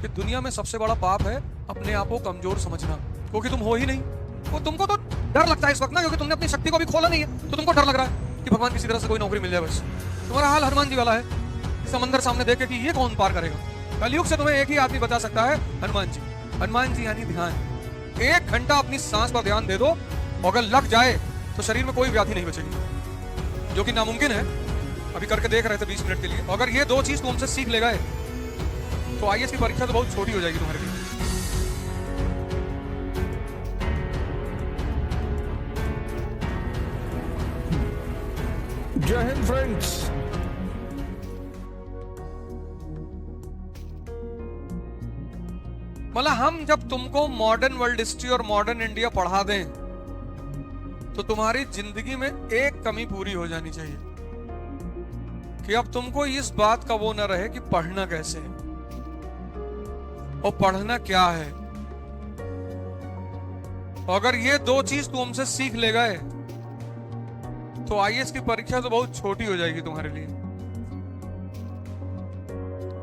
कि दुनिया में सबसे बड़ा पाप है अपने आप को कमजोर समझना, क्योंकि तुम हो ही नहीं। वो तुमको तो डर लगता है इस वक्त ना, क्योंकि तुमने अपनी शक्ति को भी खोला नहीं है, तो तुमको डर लग रहा है कि भगवान किसी तरह से कोई नौकरी मिल जाए बस। तुम्हारा हाल हनुमान जी वाला है, समंदर सामने देखे कि ये कौन पार करेगा। कलयुग से तुम्हें एक ही आदमी बचा सकता है, हनुमान जी। हनुमान जी यानी ध्यान। 1 घंटा अपनी सांस पर ध्यान दे दो, अगर लग जाए तो शरीर में कोई व्याधि नहीं बचेगी, जो कि नामुमकिन है। अभी करके देख रहे थे 20 मिनट के लिए। अगर ये 2 चीज तुमसे सीख ले गए तो आईएएस की परीक्षा तो बहुत छोटी हो जाएगी तुम्हारे लिए। जय हिंद फ्रेंड्स। मतलब हम जब तुमको मॉडर्न वर्ल्ड हिस्ट्री और मॉडर्न इंडिया पढ़ा दें तो तुम्हारी जिंदगी में एक कमी पूरी हो जानी चाहिए कि अब तुमको इस बात का वो न रहे कि पढ़ना कैसे है और पढ़ना क्या है। अगर ये 2 चीज तुम हमसे सीख ले गए तो आईएएस की परीक्षा तो बहुत छोटी हो जाएगी तुम्हारे लिए।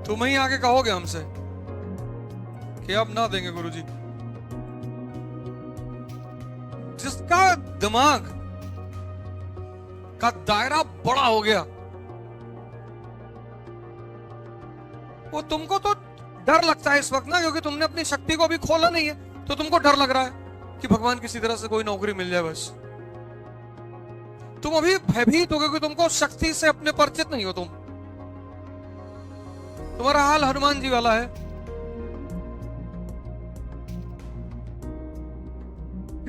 तुम ही आगे कहोगे हमसे कि अब ना देंगे गुरुजी। जिसका दिमाग का दायरा बड़ा हो गया वो तुमको तो डर लगता है इस वक्त ना, क्योंकि तुमने अपनी शक्ति को भी खोला नहीं है, तो तुमको डर लग रहा है कि भगवान किसी तरह से कोई नौकरी मिल जाए बस। तुम अभी भयभीत हो क्योंकि तुमको शक्ति से अपने परिचित नहीं हो तुम। तुम्हारा हाल हनुमान जी वाला है,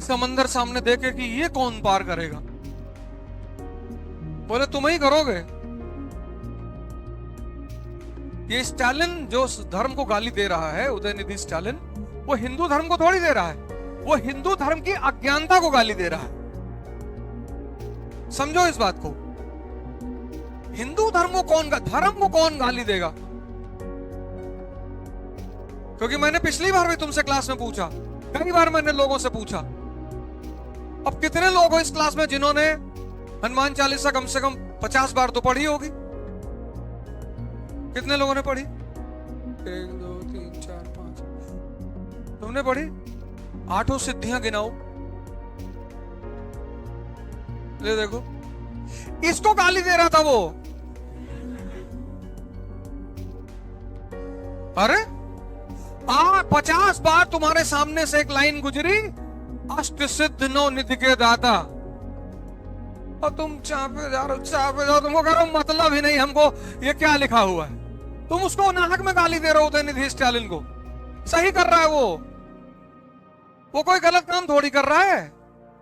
समंदर सामने देखे कि ये कौन पार करेगा। बोले तुम ही करोगे। ये स्टालिन जो धर्म को गाली दे रहा है, उदयनिधि स्टालिन, वो हिंदू धर्म को थोड़ी दे रहा है, वो हिंदू धर्म की अज्ञानता को गाली दे रहा है। समझो इस बात को। हिंदू धर्म को कौन गाली देगा? क्योंकि मैंने पिछली बार भी तुमसे क्लास में पूछा, कई बार मैंने लोगों से पूछा, अब कितने लोग हो इस क्लास में जिन्होंने हनुमान चालीसा कम से कम 50 बार तो पढ़ी होगी? कितने लोगों ने पढ़ी? 1 2 3 4 5। तुमने पढ़ी? 8 सिद्धियां गिनाओ। ले देखो, इसको गाली दे रहा था वो। अरे 50 बार तुम्हारे सामने से एक लाइन गुजरी, अष्ट सिद्ध 9 निधि के दाता, और तुम चापे जा रहे हो। तुमको कह रहा हूं मतलब ही नहीं हमको ये क्या लिखा हुआ है। तुम उसको नाहक में गाली दे रहे हो उदयनिधि स्टालिन को। सही कर रहा है वो कोई गलत काम थोड़ी कर रहा है,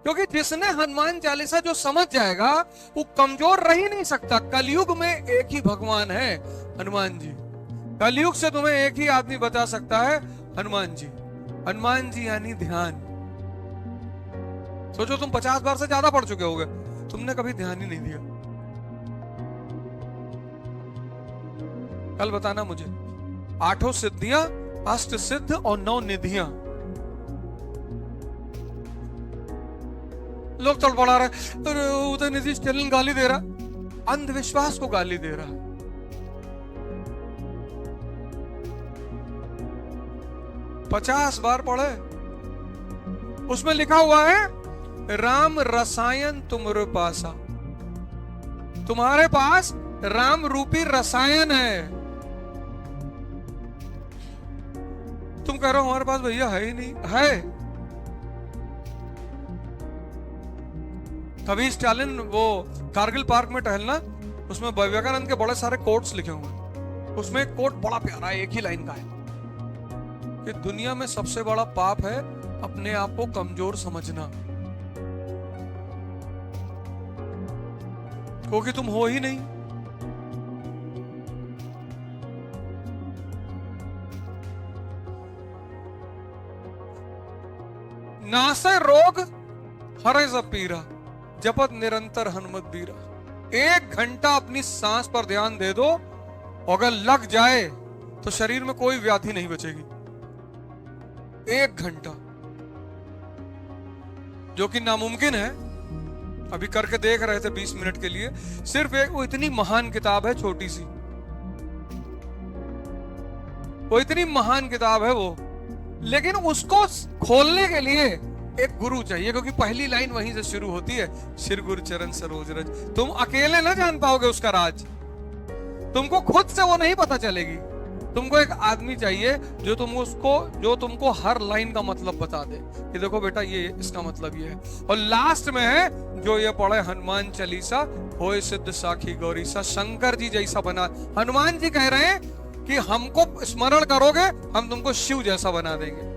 क्योंकि जिसने हनुमान चालीसा जो समझ जाएगा वो कमजोर रह ही नहीं सकता। कलयुग में एक ही भगवान है, हनुमान जी। कलयुग से तुम्हें एक ही आदमी बचा सकता है, हनुमान जी। हनुमान जी यानी ध्यान। सोचो तुम 50 बार से ज्यादा पढ़ चुके होगे, तुमने कभी ध्यान ही नहीं दिया। कल बताना मुझे 8 सिद्धियां, अष्ट सिद्ध और 9 निधियां। लोग तड़पड़ा रहे, उदयनिधि स्टालिन गाली दे रहा, अंधविश्वास को गाली दे रहा। 50 बार पढ़े, उसमें लिखा हुआ है राम रसायन तुमरे पासा। तुम्हारे पास राम रूपी रसायन है। तुम कह रहे हो हमारे पास भैया है ही नहीं। है। कभी स्टालिन वो कारगिल पार्क में टहलना, उसमें विवेकानंद के बड़े सारे कोट्स लिखे हुए। उसमें एक कोट बड़ा प्यारा है, एक ही लाइन का है कि दुनिया में सबसे बड़ा पाप है अपने आप को कमजोर समझना, क्योंकि तुम हो ही नहीं। नासे रोग हरे पीरा, जपत निरंतर हनुमत बीरा। 1 घंटा अपनी सांस पर ध्यान दे दो, अगर लग जाए तो शरीर में कोई व्याधि नहीं बचेगी। 1 घंटा, जो कि नामुमकिन है। अभी करके देख रहे थे 20 मिनट के लिए। सिर्फ एक वो इतनी महान किताब है, छोटी सी, वो इतनी महान किताब है वो, लेकिन उसको खोलने के लिए एक गुरु चाहिए, क्योंकि पहली लाइन वहीं से शुरू होती है, श्री गुरु चरण सरोज रज। तुम अकेले ना जान पाओगे उसका राज, तुमको खुद से वो नहीं पता चलेगी। तुमको एक आदमी चाहिए जो तुमको हर लाइन का मतलब बता दे कि देखो बेटा ये इसका मतलब ये है। और लास्ट में है जो ये पढ़े हनुमान चालीसा होए सिद्ध साखी गौरी सा, शंकर जी जैसा बना। हनुमान जी कह रहे हैं कि हमको स्मरण करोगे हम तुमको शिव जैसा बना देंगे।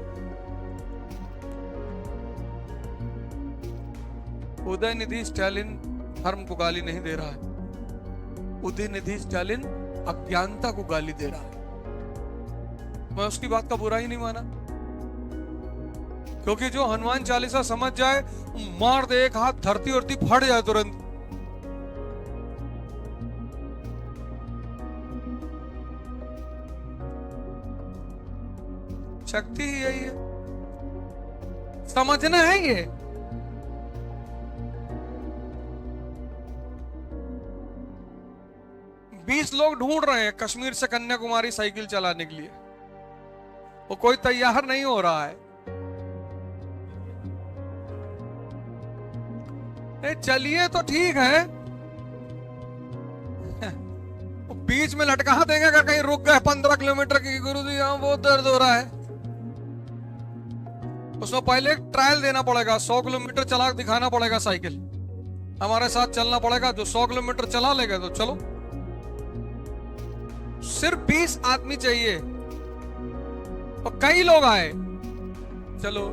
उदयनिधि स्टालिन धर्म को गाली नहीं दे रहा है, उदयनिधि स्टालिन अज्ञानता को गाली दे रहा है। मैं उसकी बात का बुरा ही नहीं माना, क्योंकि जो हनुमान चालीसा समझ जाए, मार दे एक हाथ, धरती उरती फट जाए तुरंत। शक्ति ही यही है, समझना है ये। बीस लोग ढूंढ रहे हैं कश्मीर से कन्याकुमारी साइकिल चलाने के लिए, वो कोई तैयार नहीं हो रहा है। चलिए तो ठीक है, बीच में लटका देंगे अगर कहीं रुक गए 15 किलोमीटर की, गुरुजी यहां बहुत दर्द हो रहा है। उसमें पहले एक ट्रायल देना पड़ेगा, 100 किलोमीटर चला दिखाना पड़ेगा साइकिल, हमारे साथ चलना पड़ेगा। जो 100 किलोमीटर चला लेगा तो चलो। सिर्फ 20 आदमी चाहिए और कई लोग आए, चलो।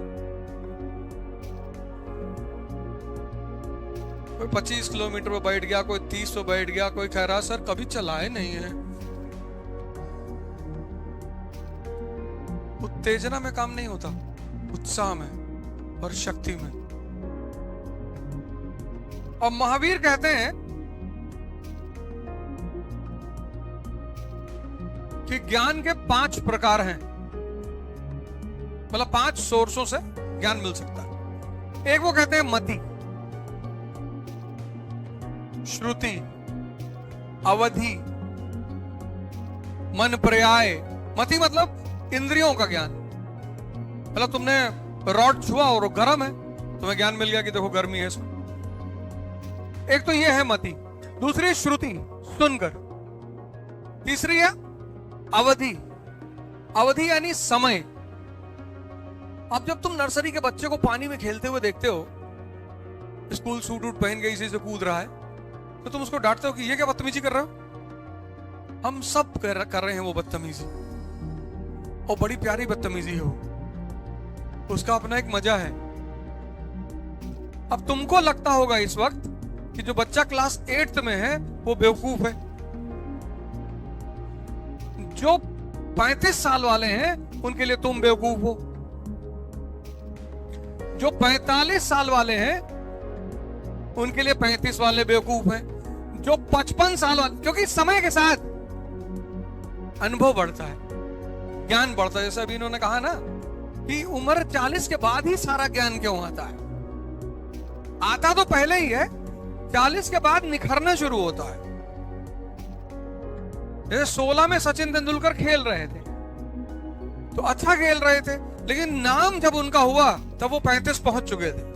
कोई 25 किलोमीटर पे बैठ गया, कोई 30 पे बैठ गया, कोई कह रहा सर कभी चलाए नहीं है। उत्तेजना में काम नहीं होता, उत्साह में और शक्ति में। और महावीर कहते हैं कि ज्ञान के 5 प्रकार हैं, मतलब 5 सोर्सों से ज्ञान मिल सकता है। एक वो कहते हैं मति, श्रुति, अवधि, मन पर्याय। मति मतलब इंद्रियों का ज्ञान, मतलब तुमने रॉड छुआ और वो गर्म है, तुम्हें ज्ञान मिल गया कि देखो गर्मी है इसमें। एक तो ये है मति। दूसरी श्रुति, सुनकर। तीसरी है अवधि, अवधि यानी समय। अब जब तुम नर्सरी के बच्चे को पानी में खेलते हुए देखते हो, स्कूल सूट वूट पहन के इसी से कूद रहा है, तो तुम उसको डांटते हो कि ये क्या बदतमीजी कर रहे हो। हम सब कर रहे हैं वो बदतमीजी, और बड़ी प्यारी बदतमीजी है वो, उसका अपना एक मजा है। अब तुमको लगता होगा इस वक्त कि जो बच्चा क्लास 8th में है वो बेवकूफ है, जो 35 साल वाले हैं उनके लिए तुम बेवकूफ हो, जो 45 साल वाले हैं उनके लिए 35 वाले बेवकूफ हैं, जो 55 साल वाले, क्योंकि समय के साथ अनुभव बढ़ता है, ज्ञान बढ़ता है। जैसे अभी इन्होंने कहा ना कि उम्र 40 के बाद ही सारा ज्ञान क्यों आता है। आता तो पहले ही है, 40 के बाद निखरना शुरू होता है। जैसे 16 में सचिन तेंदुलकर खेल रहे थे तो अच्छा खेल रहे थे, लेकिन नाम जब उनका हुआ तब वो 35 पहुंच चुके थे।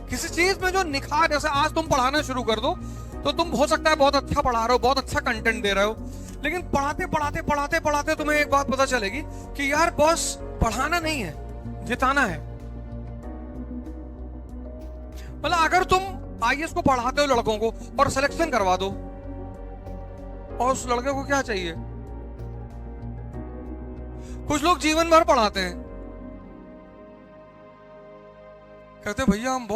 किसी चीज में जो निखार, जैसे आज तुम पढ़ाना शुरू कर दो तो तुम हो सकता है बहुत अच्छा पढ़ा रहे हो, बहुत अच्छा कंटेंट दे रहे हो, लेकिन पढ़ाते पढ़ाते पढ़ाते पढ़ाते तुम्हें एक बात पता चलेगी कि यार बॉस पढ़ाना नहीं है, जिताना है। मतलब अगर तुम आईएएस को पढ़ाते हो लड़कों को और सिलेक्शन करवा दो, और उस लड़के को क्या चाहिए? कुछ लोग जीवन भर पढ़ाते हैं, कहते भैया हम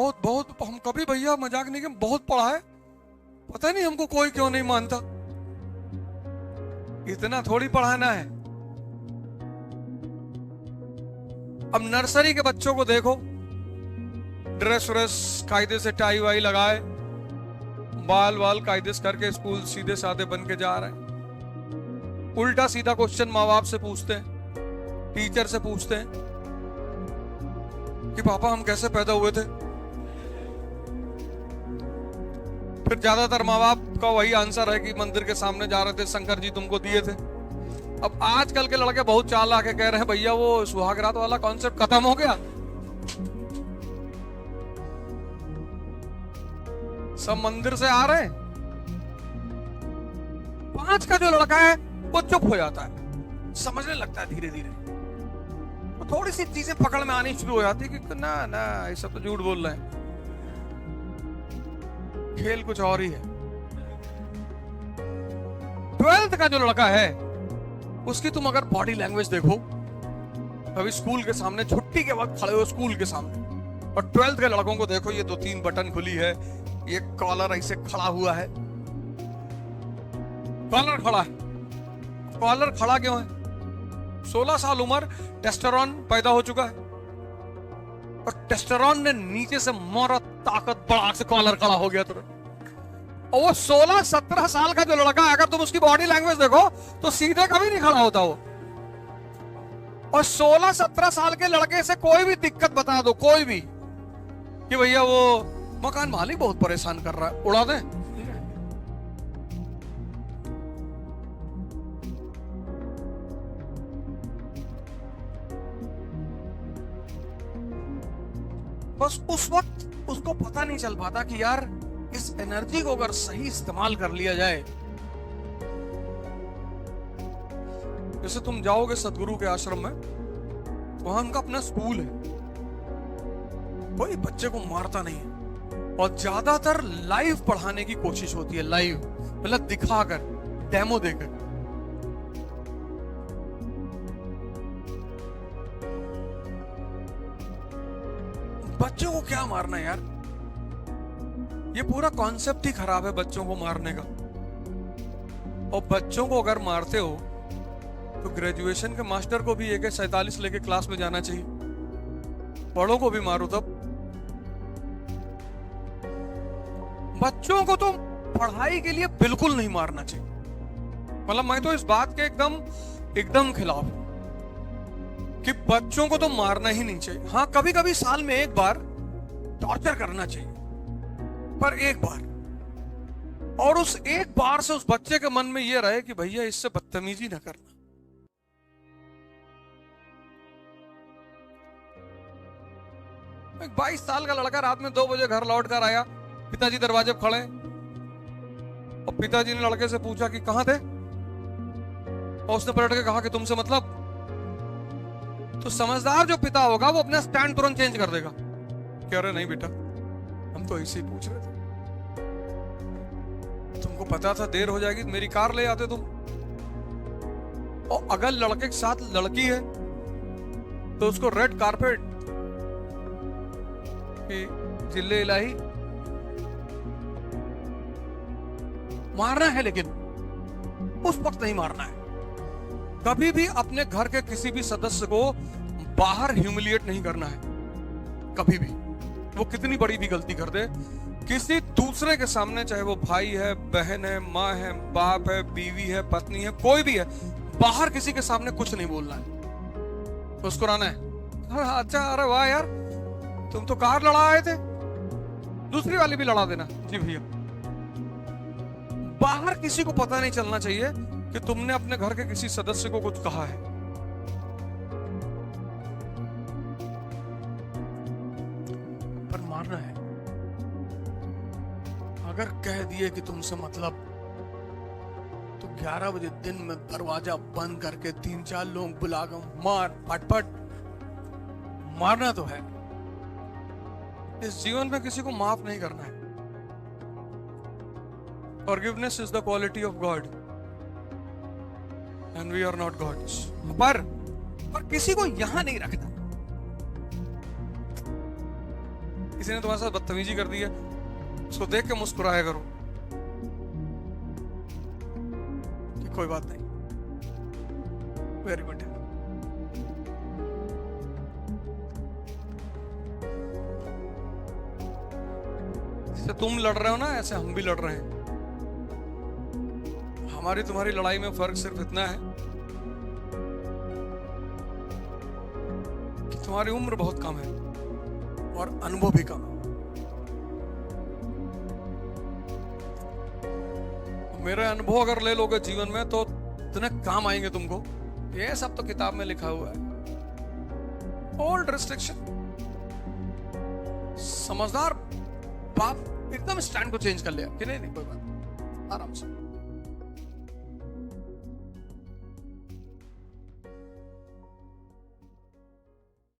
हम कभी भैया मजाक नहीं किया, बहुत पढ़ा है, पता नहीं हमको कोई क्यों नहीं मानता। इतना थोड़ी पढ़ाना है। अब नर्सरी के बच्चों को देखो, ड्रेस व्रेस कायदे से टाई वाई लगाए, बाल वाल कायदे से करके स्कूल सीधे साधे बन के जा रहे हैं। उल्टा सीधा क्वेश्चन माँ बाप से पूछते हैं, टीचर से पूछते हैं कि पापा हम कैसे पैदा हुए थे। फिर ज्यादातर माँ बाप का वही आंसर है कि मंदिर के सामने जा रहे थे, शंकर जी तुमको दिए थे। अब आजकल के लड़के बहुत चालाक है, कह रहे हैं भैया वो सुहागरात वाला कॉन्सेप्ट खत्म हो गया, सब मंदिर से आ रहे हैं। 5 का जो लड़का है वो चुप हो जाता है, समझने लगता है धीरे धीरे, तो थोड़ी सी चीजें पकड़ में आनी शुरू हो जाती है कि ना ना ये सब तो झूठ बोल रहे हैं, खेल कुछ और ही है। 12th का जो लड़का है उसकी तुम अगर बॉडी लैंग्वेज देखो, अभी स्कूल के सामने छुट्टी के वक्त खड़े हो स्कूल के सामने, और 12th के लड़कों को देखो, ये 2-3 बटन खुली है, ये कॉलर ऐसे खड़ा हुआ है, कॉलर खड़ा है। कॉलर खड़ा क्यों है? 16 साल उम्र, टेस्टोस्टेरोन पैदा हो चुका है, और टेस्टोस्टेरोन ने नीचे से मारा, ताकत बढ़ा से कॉलर खड़ा हो गया तुरंत। और वो 16-17 साल का जो लड़का है, अगर तुम उसकी बॉडी लैंग्वेज देखो तो सीधे कभी नहीं खड़ा होता वो। और 16-17 साल के लड़के से कोई भी दिक्कत बता दो, कोई भी, कि भैया वो मकान मालिक बहुत परेशान कर रहा है, उड़ा दे। बस उस वक्त उसको पता नहीं चल पाता कि यार इस एनर्जी को अगर सही इस्तेमाल कर लिया जाए। जैसे तुम जाओगे सदगुरु के आश्रम में, वहां उनका अपना स्कूल है, कोई बच्चे को मारता नहीं है, और ज्यादातर लाइव पढ़ाने की कोशिश होती है, लाइव मतलब दिखाकर, डेमो देकर। बच्चों को क्या मारना है यार, ये पूरा कॉन्सेप्ट ही खराब है बच्चों को मारने का। और बच्चों को अगर मारते हो तो ग्रेजुएशन के मास्टर को भी AK-47 लेके क्लास में जाना चाहिए, बड़ों को भी मारो तब। बच्चों को तो पढ़ाई के लिए बिल्कुल नहीं मारना चाहिए, मतलब मैं तो इस बात के एकदम खिलाफ हूं कि बच्चों को तो मारना ही नहीं चाहिए। हाँ, कभी कभी साल में एक बार टॉर्चर करना चाहिए, पर एक बार, और उस एक बार से उस बच्चे के मन में यह रहे कि भैया इससे बदतमीजी ना करना। एक 22 साल का लड़का रात में 2 बजे घर लौट कर आया, पिताजी दरवाजे पर खड़े, और पिताजी ने लड़के से पूछा कि कहां थे, और उसने पलट के कहा कि तुमसे मतलब। तो समझदार जो पिता होगा वो अपना स्टैंड तुरंत चेंज कर देगा, कह रहे नहीं बेटा, हम तो ऐसे ही पूछ रहे थे, तुमको पता था देर हो जाएगी, मेरी कार ले आते तुम। और अगर लड़के के साथ लड़की है तो उसको रेड कारपेट की जिले इलाही मारना है, लेकिन उस वक्त नहीं मारना है। कभी भी अपने घर के किसी भी सदस्य को बाहर ह्यूमिलिएट नहीं करना है, कभी भी, वो कितनी बड़ी भी गलती कर दे, किसी दूसरे के सामने, चाहे वो भाई है, बहन है, माँ है, बाप है, बीवी है, पत्नी है, कोई भी है, बाहर किसी के सामने कुछ नहीं बोलना है, मुस्कुराना है। अच्छा, अरे वाह यार, तुम तो कार लड़ा आए थे, दूसरी वाली भी लड़ा देना। जी भैया। बाहर किसी को पता नहीं चलना चाहिए कि तुमने अपने घर के किसी सदस्य को कुछ कहा है। पर मारना है। अगर कह दिए कि तुमसे मतलब, तो 11 बजे दिन में दरवाजा बंद करके 3-4 लोग बुलाकर मार, फटफट मारना तो है। इस जीवन में किसी को माफ नहीं करना है। Forgiveness is the quality of God, and we are not gods. पर किसी को यहां नहीं रखना। किसी ने तुम्हारे साथ बदतमीजी कर दी है, उसको देख के मुस्कुराया करो कि कोई बात नहीं, वेरी गुड। जैसे तुम लड़ रहे हो ना, ऐसे हम भी लड़ रहे हैं। हमारी तुम्हारी लड़ाई में फर्क सिर्फ इतना है कि तुम्हारी उम्र बहुत कम है और अनुभव भी कम है। मेरे अनुभव अगर ले लोगे जीवन में, तो कितने काम आएंगे तुमको, ये सब तो किताब में लिखा हुआ है। Old restriction. समझदार बाप एकदम स्टैंड को चेंज कर लिया कि नहीं नहीं कोई बात, आराम से।